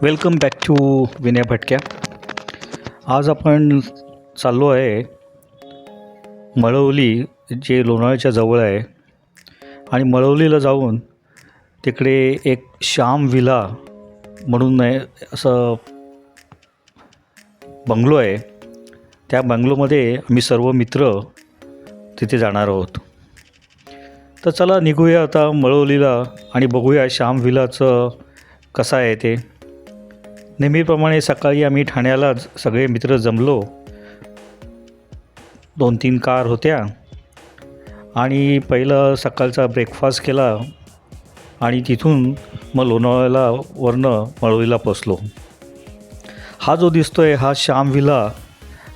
Welcome back to Vinay भटक्या. आज आपण चाललो आहे मळवली, जे लोणावळ्याच्या जवळ आहे. आणि मळवलीला जाऊन तिकडे एक श्याम विला म्हणून आहे असं बंगलो आहे. त्या बंगलोमध्ये आम्ही सर्व मित्र तिथे जाणार आहोत. तर चला निघूया आता मळवलीला आणि बघूया श्याम विलाचं कसं आहे ते. नेहमीप्रमाणे सकाळी आम्ही ठाण्याला सगळे मित्र जमलो. 2-3 कार होत्या आणि पहिलं सकाळचा ब्रेकफास्ट केला आणि तिथून मग लोणावळ्यावरनं मळवलीला पोचलो. हा जो दिसतो आहे हा श्याम विला,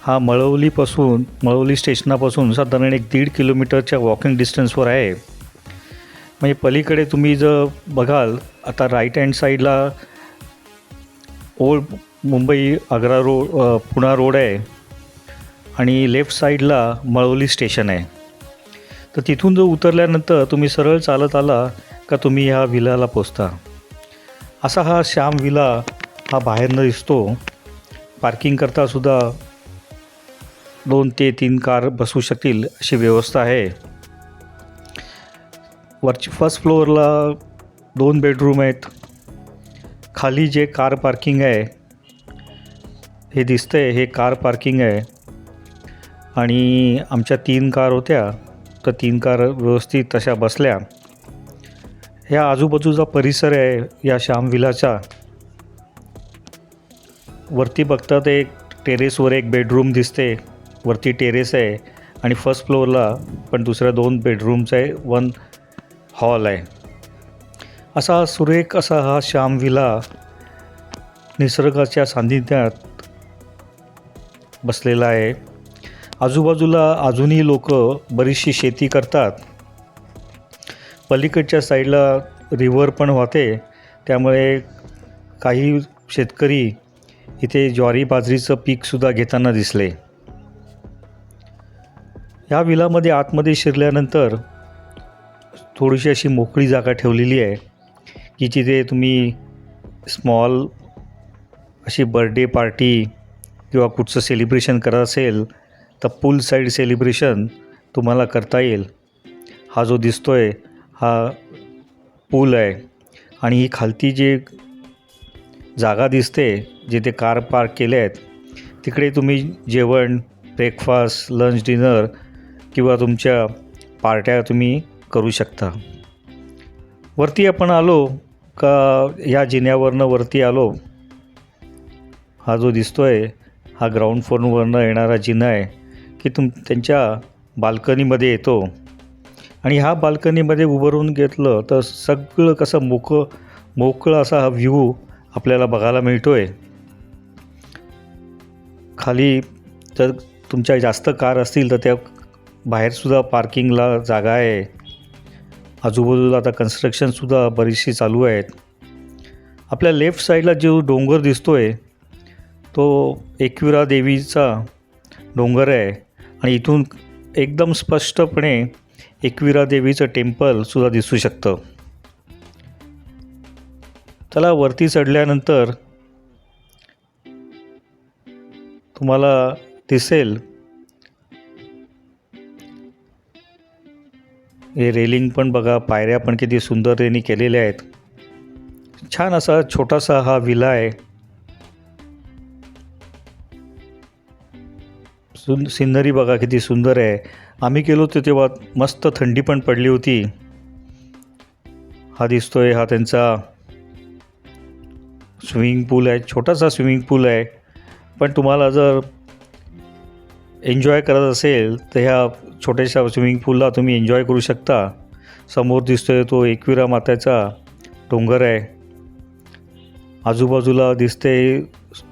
हा मळवली स्टेशनापासून साधारण 1-1.5 किलोमीटरच्या वॉकिंग डिस्टन्सवर आहे. म्हणजे पलीकडे तुम्ही जर बघाल आता राईट हँड साईडला old Mumbai Agra road Pune road आहे आणि लेफ्ट साईडला मळवली स्टेशन आहे. तर तिथून जो उतरल्यानंतर तुम्ही सरळ चालत आला का तुम्ही ह्या विलाला पोचता. असा हा श्याम विला हा बाहेरनं दिसतो. पार्किंग करतासुद्धा 2 ते 3 कार बसू शकतील अशी व्यवस्था आहे. वरची फर्स्ट फ्लोअरला 2 बेडरूम आहेत. खाली जे कार पार्किंग आहे हे दिसतंय, हे कार पार्किंग आहे. आणि आमच्या 3 कार होत्या, तर 3 कार व्यवस्थित तशा बसल्या. ह्या आजूबाजूचा परिसर आहे या श्याम विलाचा. वरती बघतात एक टेरेसवर एक बेडरूम दिसते. वरती टेरेस आहे आणि फर्स्ट फ्लोअरला पण दुसऱ्या 2 बेडरूम्स आहे, 1 हॉल आहे. असा सुरेख असा हा श्याम विला निसर्गाच्या सान्निध्यात बसलेला आहे. आजूबाजूला अजूनही लोक बरीचशी शेती करतात. पलीकडच्या साईडला रिव्हर पण वाहते, त्यामुळे काही शेतकरी इथे ज्वारी बाजरीचं पीकसुद्धा घेताना दिसले. ह्या विलामध्ये आतमध्ये शिरल्यानंतर थोडीशी अशी मोकळी जागा ठेवलेली आहे की जिथे तुम्ही स्मॉल अशी बर्थडे पार्टी किंवा कुठचं सेलिब्रेशन करत असेल तर पूल साईड सेलिब्रेशन तुम्हाला करता येईल. हा जो दिसतो आहे हा पूल आहे आणि ही खालती जी जागा दिसते जिथे कार पार्क केले आहेत तिकडे तुम्ही जेवण, ब्रेकफास्ट, लंच, डिनर किंवा तुमच्या पार्ट्या तुम्ही करू शकता. वरती आपण आलो का ह्या जिन्यावरनं वरती आलो. हा जो दिसतो आहे हा ग्राउंड फ्लोअरवरनं येणारा जिना आहे की त्यांच्या बाल्कनीमध्ये येतो. आणि ह्या बाल्कनीमध्ये उभं राहून घेतलं तर सगळं कसं मोकळं असा हा व्ह्यू आपल्याला बघायला मिळतो आहे. खाली जर तुमच्या जास्त कार असतील तर त्या बाहेरसुद्धा पार्किंगला जागा आहे. आजूबाजूला आता कन्स्ट्रक्शनसुद्धा बरीचशी चालू आहेत. आपल्या लेफ्ट साईडला जो डोंगर दिसतो आहे तो एकविरा देवीचा डोंगर आहे आणि इथून एकदम स्पष्टपणे एकविरा देवीचं टेम्पलसुद्धा दिसू शकतं. चला वरती चढल्यानंतर तुम्हाला दिसेल हे रेलिंग पण बघा, पायऱ्या पण किती सुंदर त्यांनी केलेल्या आहेत. छान असा छोटासा हा विला आहे. सिनरी बघा किती सुंदर आहे. आम्ही गेलो होतो तेव्हा मस्त थंडी पण पडली होती. हा दिसतोय हा त्यांचा स्विमिंग पूल आहे. छोटासा स्विमिंग पूल आहे, पण तुम्हाला जर एन्जॉय करत असेल तर ह्या छोट्याशा स्विमिंग पूलला तुम्ही एन्जॉय करू शकता. समोर दिसतोय तो एकविरा मातेचा डोंगर आहे. आजूबाजूला दिसते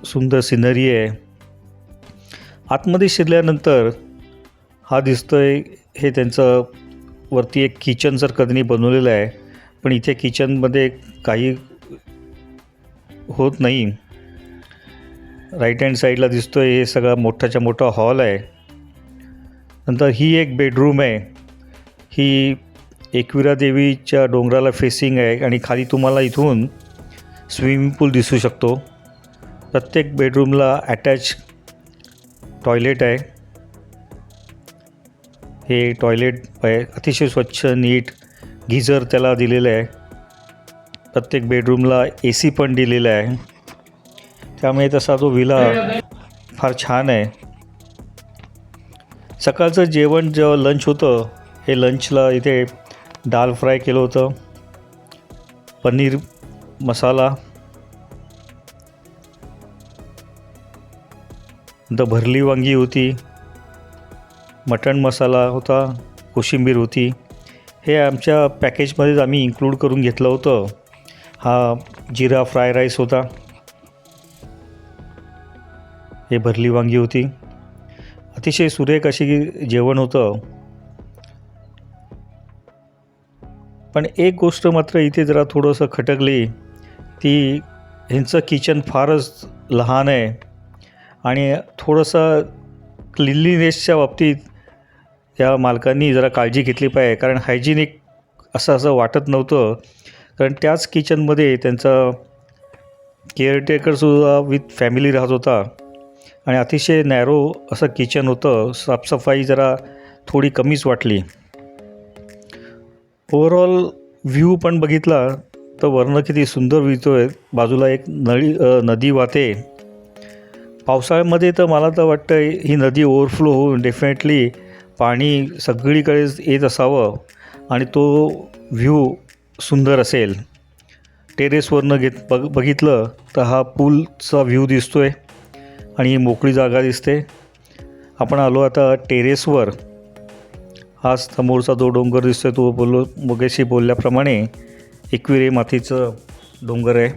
सुंदर सिनरी आहे. आतमध्ये शिरल्यानंतर हा दिसतोय हे त्यांचं वरती एक किचनसारखं त्यांनी बनवलेलं आहे, पण इथे किचनमध्ये काही होत नाही. राईट हँड साईडला दिसतोय हे सगळा मोठाच्या मोठा हॉल आहे. नंतर ही एक बेडरूम आहे. ही एकविरा देवीच्या डोंगराला फेसिंग आहे आणि खाली तुम्हाला इथून स्विमिंग पूल दिसू शकतो. प्रत्येक बेडरूमला अटॅच टॉयलेट आहे. हे टॉयलेट आहे अतिशय स्वच्छ नीट. गीझर त्याला दिलेलं आहे. प्रत्येक बेडरूमला AC पण दिलेला आहे. त्यामुळे तसा तो विला फार छान आहे. सकाळचं जेवण जेव्हा लंच होतं, हे लंचला इथे दाल फ्राय केलं होतं, पनीर मसाला, भरली वांगी होती, मटण मसाला होता, कोशिंबीर होती. हे आमच्या पॅकेजमध्येच आम्ही इन्क्लूड करून घेतलं होतं. हा जिरा फ्राय राईस होता. हे भरली वांगी होती. अतिशय सुरेख अशी जेवण होतं. पण एक गोष्ट मात्र इथे जरा थोडंसं खटकली, ती ह्यांचं किचन फारच लहान आहे आणि थोडंसं क्लिनलीनेसच्या बाबतीत त्या मालकांनी जरा काळजी घेतली पाहिजे. कारण हायजिनिक असं वाटत नव्हतं. कारण त्याच किचनमध्ये त्यांचा केअरटेकरसुद्धा विथ फॅमिली राहत होता आणि अतिशय नॅरो असं किचन होतं. साफसफाई जरा थोडी कमीच वाटली. ओव्हरऑल व्ह्यू पण बघितला तर वरनं किती सुंदर दिसतो आहे. बाजूला एक नदी वाहते. पावसाळ्यामध्ये तर मला तर वाटतं ही नदी ओव्हरफ्लो होऊन डेफिनेटली पाणी सगळीकडेच येत असावं आणि तो व्ह्यू सुंदर असेल. टेरेसवरनं बघितलं तर हा पूलचा व्ह्यू दिसतो आहे आणि मोकळी जागा दिसते. आपण आलो आता टेरेसवर. हा समोरचा जो डोंगर दिसतो तो मगाशी बोलल्याप्रमाणे एकविरे मातीचं डोंगर आहे.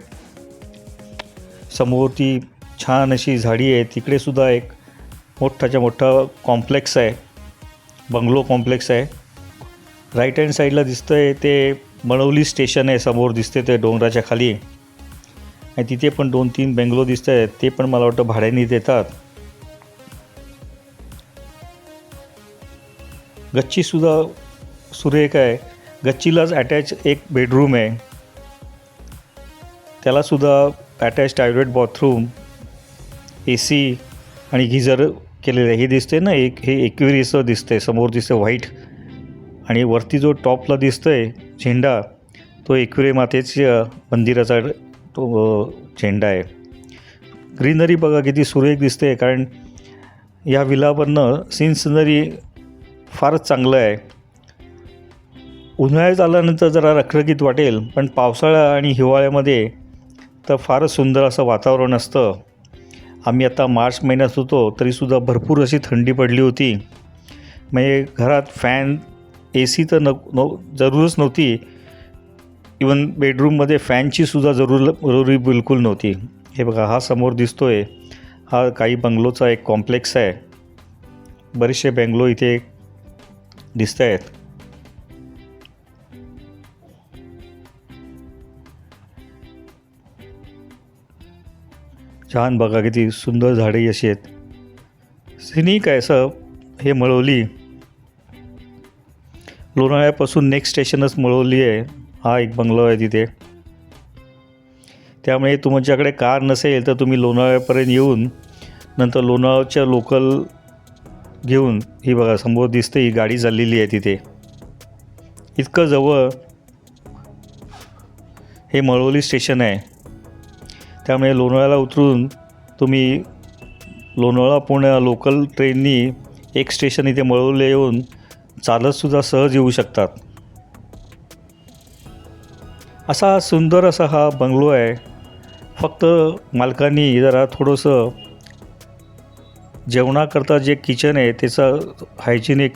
समोर ती छान अशी झाडी आहे. तिकडेसुद्धा एक मोठाच्या मोठा कॉम्प्लेक्स आहे, बंगलो कॉम्प्लेक्स आहे. राईट हँड साईडला दिसतं आहे ते मळवली स्टेशन आहे. समोर दिसते ते डोंगराच्या खाली आणि तिथे पण 2-3 बंगलो दिसत आहेत. ते पण मला वाटतं भाड्याने देतात. गच्चीसुद्धा सुरेख आहे. गच्चीलाच अटॅच एक बेडरूम आहे. त्यालासुद्धा अटॅच टॉयलेट, बाथरूम, AC आणि गीझर केलेलं आहे. हे दिसते ना हे एकविरीचं दिसतंय. समोर दिसतं व्हाईट आणि वरती जो टॉपला दिसतोय झेंडा तो एकविरे मातेच्या मंदिराचा तो झेंडा आहे. ग्रीनरी बघा किती सुरेख दिसते. कारण या विलावरनं सीनरी फारच चांगलं आहे. उन्हाळ्यात आल्यानंतर जरा रखरखीत वाटेल, पण पावसाळा आणि हिवाळ्यामध्ये तर फारच सुंदर असं वातावरण असतं. आम्ही आता मार्च महिन्यात होतो तरीसुद्धा भरपूर अशी थंडी पडली होती. म्हणजे घरात फॅन AC तर जरूरच नव्हती. इवन बेडरूममध्ये फॅनचीसुद्धा जरुरी बिलकुल नव्हती. हे बघा हा समोर दिसतो आहे हा काही बंगलोचा एक कॉम्प्लेक्स आहे. बरेचसे बंगलो इथे दिसत आहेत. छान बघा किती सुंदर झाडे अशी आहेत. सिनिक आहे असं हे मळवली. लोणावळ्यापासून नेक्स्ट स्टेशनच मळवली आहे. हा एक बंगलो आहे तिथे. त्यामुळे तुमच्याकडे कार नसेल तर तुम्ही लोणावळ्यापर्यंत येऊन नंतर लोणावळ्याच्या लोकल घेऊन ही बघा समोर दिसते ही गाडी चाललेली आहे तिथे. इतकं जवळ हे मळवली स्टेशन आहे. त्यामुळे लोणावळ्याला उतरून तुम्ही लोणावळा पुणे लोकल ट्रेननी एक स्टेशन इथे मळवले येऊन चालतसुद्धा सहज येऊ शकतात. असा सुंदर असा हा बंगलो आहे. फक्त मालकांनी जरा थोडंसं जेवणाकरता जे किचन आहे त्याचा हायजिनिक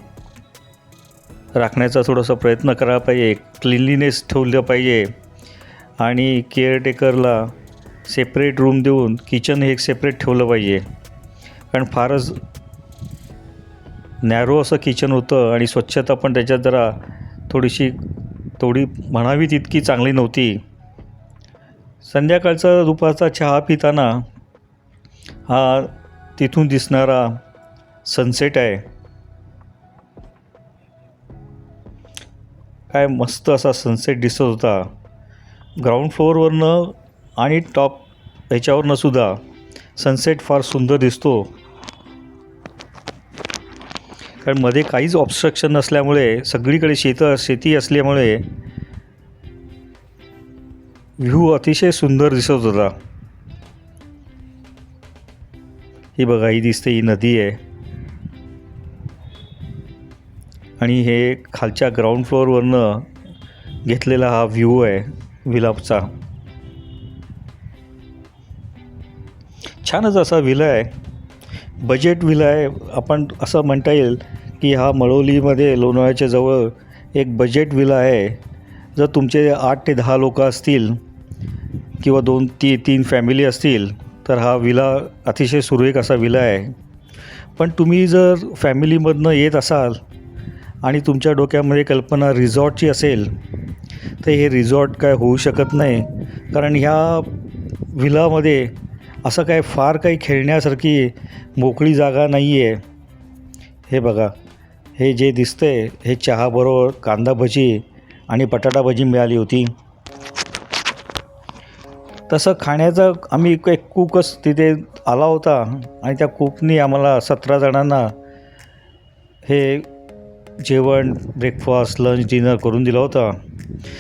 राखण्याचा थोडासा प्रयत्न करायला पाहिजे. क्लिनलीनेस ठेवलं पाहिजे आणि केअरटेकरला सेपरेट रूम देऊन किचन हे एक सेपरेट ठेवलं पाहिजे. कारण फारच नॅरो असं किचन होतं आणि स्वच्छता पण त्याच्यात जरा थोडी म्हणावी तितकी चांगली नव्हती. संध्याकाळचा दुपारचा चहा पिताना हा तिथून दिसणारा सनसेट आहे. काय मस्त असा सनसेट दिसत होता. ग्राउंड फ्लोअरवरनं आणि टॉप ह्याच्यावरनं सुद्धा सनसेट फार सुंदर दिसतो, कारण मध्ये काहीच ऑब्स्ट्रक्शन नसल्यामुळे सगळीकडे शेती असल्यामुळे व्ह्यू अतिशय सुंदर दिसत होता. ही बघा, ही दिसते, ही नदी आहे आणि हे खालच्या ग्राउंड फ्लोअरवरनं घेतलेला हा व्ह्यू आहे विलाचा. छानच असा विला आहे, बजेट विला आहे. आपण असं म्हणता येईल की हा मळवलीमध्ये लोणावळ्याच्या जवळ एक बजेट विला आहे. जर तुमचे 8 ते 10 लोक असतील किंवा 2-3 फॅमिली असतील तर हा विला अतिशय सुरेख असा विला आहे. पण तुम्ही जर फॅमिलीमधनं येत असाल आणि तुमच्या डोक्यामध्ये कल्पना रिसॉर्टची असेल तर हे रिसॉर्ट काय होऊ शकत नाही, कारण ह्या विलामध्ये असं काय फार काही खेळण्यासारखी मोकळी जागा नाही आहे. हे बघा, हे जे दिसतंय हे चहाबरोबर कांदा भजी आणि बटाटा भजी मिळाली होती. तसं खाण्याचं आम्ही एक कुकच तिथे आला होता आणि त्या कुकनी आम्हाला 17 जणांना हे जेवण, ब्रेकफास्ट, लंच, डिनर करून दिला होता.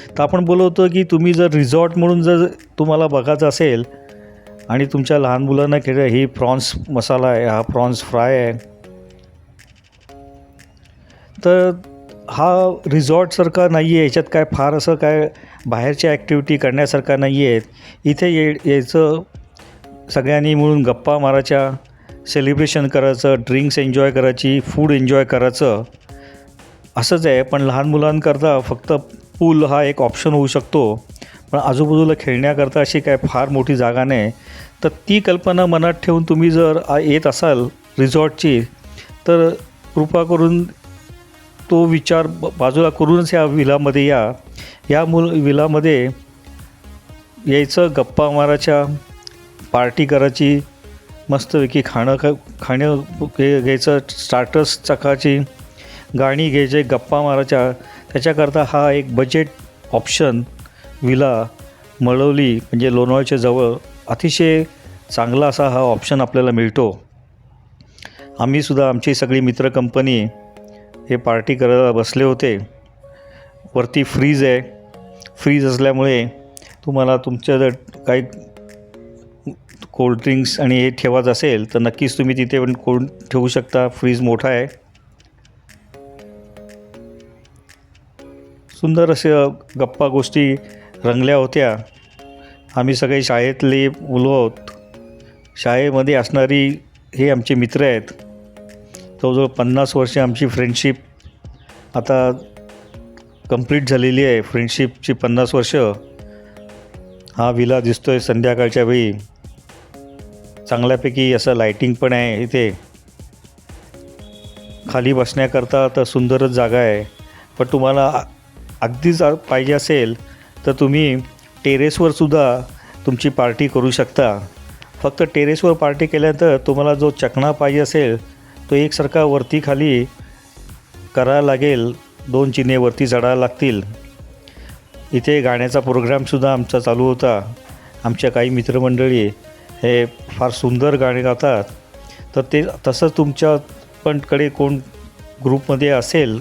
तर आपण बोलवतो की तुम्ही जर रिसॉर्ट म्हणून जर तुम्हाला बघायचं असेल आणि तुमच्या लहान मुलांना ही प्रॉन्स मसाला आहे, हा प्रॉन्स फ्राय आहे, तर हा रिसॉर्टसारखा नाही आहे. याच्यात काय फार असं काय बाहेरच्या ॲक्टिव्हिटी करण्यासारखा नाही आहेत. इथे यायचं, सगळ्यांनी मिळून गप्पा मारायच्या, सेलिब्रेशन करायचं, ड्रिंक्स एन्जॉय करायची, फूड एन्जॉय करायचं, असंच आहे. पण लहान मुलांकरता फक्त पूल हा एक ऑप्शन होऊ शकतो, पण आजूबाजूला खेळण्याकरता अशी काय फार मोठी जागा नाही. तर ती कल्पना मनात ठेवून तुम्ही जर येत असाल रिसॉर्टची तर कृपा करून तो विचार बाजूला करूनच ह्या विलामध्ये या विलामध्ये यायचं, गप्पा मारायच्या, पार्टी करायची, मस्तपैकी खाणं घ्यायचं, स्टार्टर्स चखाची, गाणी घ्यायचे, गप्पा मारायच्या. त्याच्याकरता हा एक बजेट ऑप्शन विला मळवली म्हणजे लोणावळ्याच्या जवळ अतिशय चांगला असा हा ऑप्शन आपल्याला मिळतो. आम्हीसुद्धा आमची सगळी मित्र कंपनी हे पार्टी करायला बसले होते. वरती फ्रीज आहे. फ्रीज असल्यामुळे तुम्हाला तुमच्या जर काही कोल्ड्रिंक्स आणि हे ठेवायचं असेल तर नक्कीच तुम्ही तिथे पण ठेवू शकता. फ्रीज मोठा आहे. सुंदर असे गप्पा गोष्टी रंगल्या होत्या. आम्ही सगळे शाळेतले मुलं आहोत. शाळेमध्ये असणारी हे आमचे मित्र आहेत. जवळजवळ 50 वर्षे आमची फ्रेंडशिप आता कंप्लीट झालेली आहे. फ्रेंडशिपची 50 वर्ष. हा विला दिसतो आहे संध्याकाळच्या वेळी. चांगल्यापैकी असं लाईटिंग पण आहे इथे. खाली बसण्याकरता तर सुंदरच जागा आहे. पण तुम्हाला अगदीच पाहिजे असेल तर तुम्ही टेरेसवरसुद्धा तुमची पार्टी करू शकता. फक्त टेरेसवर पार्टी केल्यानंतर तुम्हाला जो चकना पाहिजे असेल तो एकसारखा वरती खाली करायला लागेल. 2 चिने वरती चढायला लागतील. इथे गाण्याचा प्रोग्रामसुद्धा आमचा चालू होता. आमच्या काही मित्रमंडळी हे फार सुंदर गाणे गातात. तर ते तसंच तुमच्या पण कडे कोण ग्रुपमध्ये असेल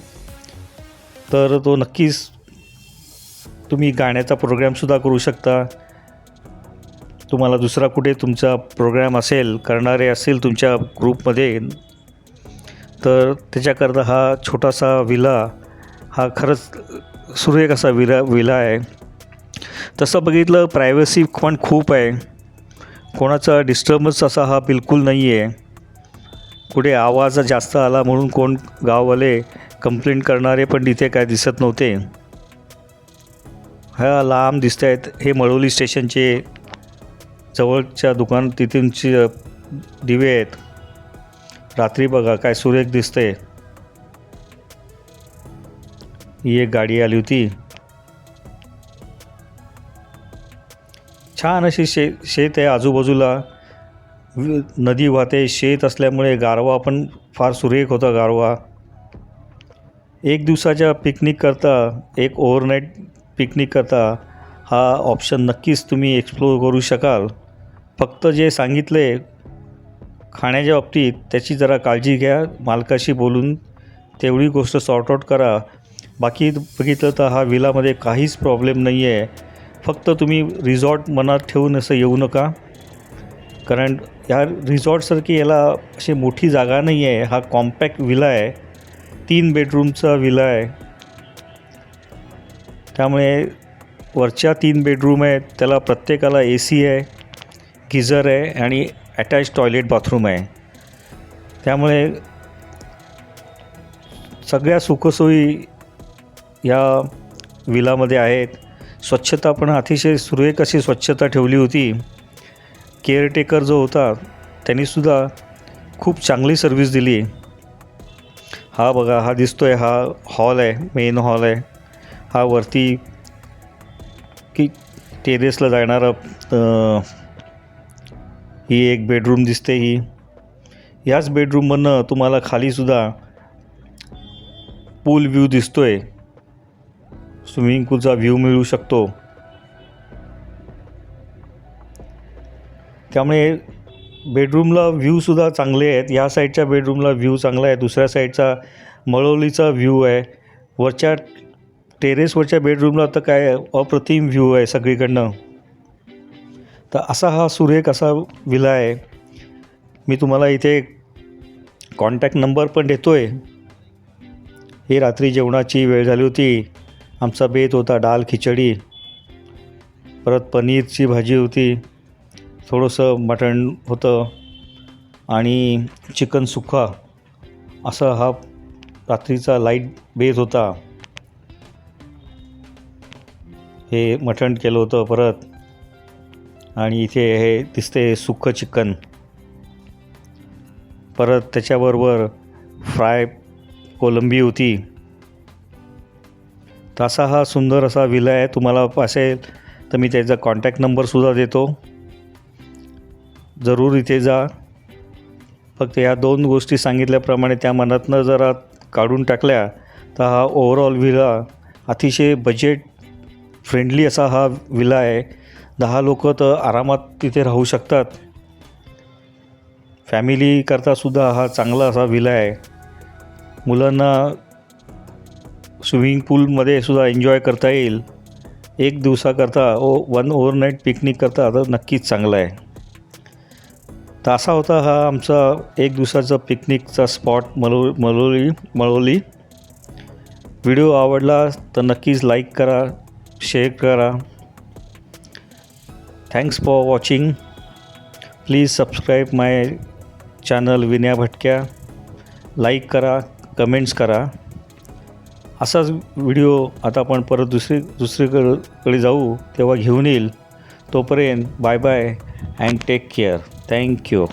तर तो नक्कीच तुम्ही गाण्याचा प्रोग्रामसुद्धा करू शकता. तुम्हाला दुसरा कुठे तुमचा प्रोग्राम असेल, करणारे असेल तुमच्या ग्रुपमध्ये, तर त्याच्याकरता हा छोटासा विला हा खरंच सुरेख असा विला आहे. तसं बघितलं प्रायव्हसी पण खूप आहे. कोणाचा डिस्टर्बन्स असा हा बिलकुल नाही आहे. कुठे आवाज जास्त आला म्हणून कोण गाववाले कंप्लेंट करणारे पण इथे काय दिसत नव्हते. ह्या लांब दिसत आहेत हे मळवली स्टेशनचे जवळच्या दुकान, तिथूनचे दिवे आहेत. रात्री बघा काय सुरेख दिसतंय. ही एक गाडी आली होती. छान अशी शेत आहे आजूबाजूला. नदी वाहते. शेत असल्यामुळे गारवा पण फार सुरेख होता गारवा. एक दिवसाच्या पिकनिक करता, एक ओव्हरनाईट पिकनिक करता हा ऑप्शन नक्कीच तुम्ही एक्सप्लोर करू शकाल. फक्त जे सांगितलं आहे खाण्याच्या बाबतीत त्याची जरा काळजी घ्या. मालकाशी बोलून तेवढी गोष्ट सॉर्ट आऊट करा. बाकी बघितलं तर हा विलामध्ये काहीच प्रॉब्लेम नाही आहे. फक्त तुम्ही रिसॉर्ट मनात ठेवून असं येऊ नका, कारण या रिसॉर्टसारखी याला अशी मोठी जागा नाही आहे. हा कॉम्पॅक्ट विला आहे, 3 बेडरूमचा विला आहे. त्यामुळे वरच्या 3 बेडरूम आहेत, त्याला प्रत्येकाला AC आहे, गिझर आहे आणि अटॅच टॉयलेट बाथरूम आहे. त्यामुळे सगळ्या सुखसोयी या विलामध्ये आहेत. स्वच्छता पण अतिशय सुरेख अशी स्वच्छता ठेवली होती. केअरटेकर जो होता त्यांनीसुद्धा खूप चांगली सर्व्हिस दिली. हा बघा, हा दिसतोय, हा हॉल आहे, मेन हॉल आहे. हा वरती की टेरेसला जाणारा ही एक बेडरूम दिसते. याच बेडरूममधनं तुम्हाला खालीसुद्धा पूल व्ह्यू दिसतोय, स्विमिंग पूलचा व्ह्यू मिळू शकतो. त्यामुळे बेडरूमला व्ह्यूसुद्धा चांगले आहेत. या साईडच्या बेडरूमला व्ह्यू चांगला आहे, दुसऱ्या साईडचा मळवलीचा व्ह्यू आहे. वरच्या टेरेसवरच्या बेडरूमला तर काय अप्रतिम व्ह्यू आहे सगळीकडनं. तर असा हा सुरेख असा विला आहे. मी तुम्हाला इथे कॉन्टॅक्ट नंबर पण देतो आहे. ही रात्री जेवणाची वेळ झाली होती. आमचा बेत होता डाळ खिचडी, परत पनीरची भाजी होती, थोडंसं मटण होतं आणि चिकन सुक्का. असा हा रात्रीचा लाईट बेत होता. हे मटण केलं होतं परत, आणि इथे हे दिसते सुक्कं चिकन. परत त्याच्याबरोबर फ्राय कोलंबी होती. तसा हा सुंदर असा विला आहे. तुम्हाला असेल तर मी त्याचा कॉन्टॅक्ट नंबरसुद्धा देतो, जरूर इथे जा. फक्त या 2 गोष्टी सांगितल्याप्रमाणे त्या मनातनं जरा काढून टाकल्या तर हा ओव्हरऑल विला अतिशय बजेट फ्रेंडली असा हा विला आहे. 10 लोक तर आरामात तिथे राहू शकतात. फॅमिलीकरतासुद्धा हा चांगला असा विला आहे. मुलांना स्विमिंग पूलमध्ये सुद्धा एन्जॉय करता येईल. 1 दिवसाकरता 1 ओव्हरनाईट पिकनिक करता तर नक्कीच चांगला आहे. तर असा होता हा आमचा 1 दिवसाचा पिकनिकचा स्पॉट मळवली. व्हिडिओ आवडला तर नक्कीच लाईक करा, शेअर करा. Thanks for watching. Please subscribe my channel Vinaya भटक्या. लाईक करा, कमेंट्स करा. असाच व्हिडिओ आता आपण परत दुसरीकडे जाऊ तेव्हा घेऊन येईल. तोपर्यंत bye bye and take care. Thank you.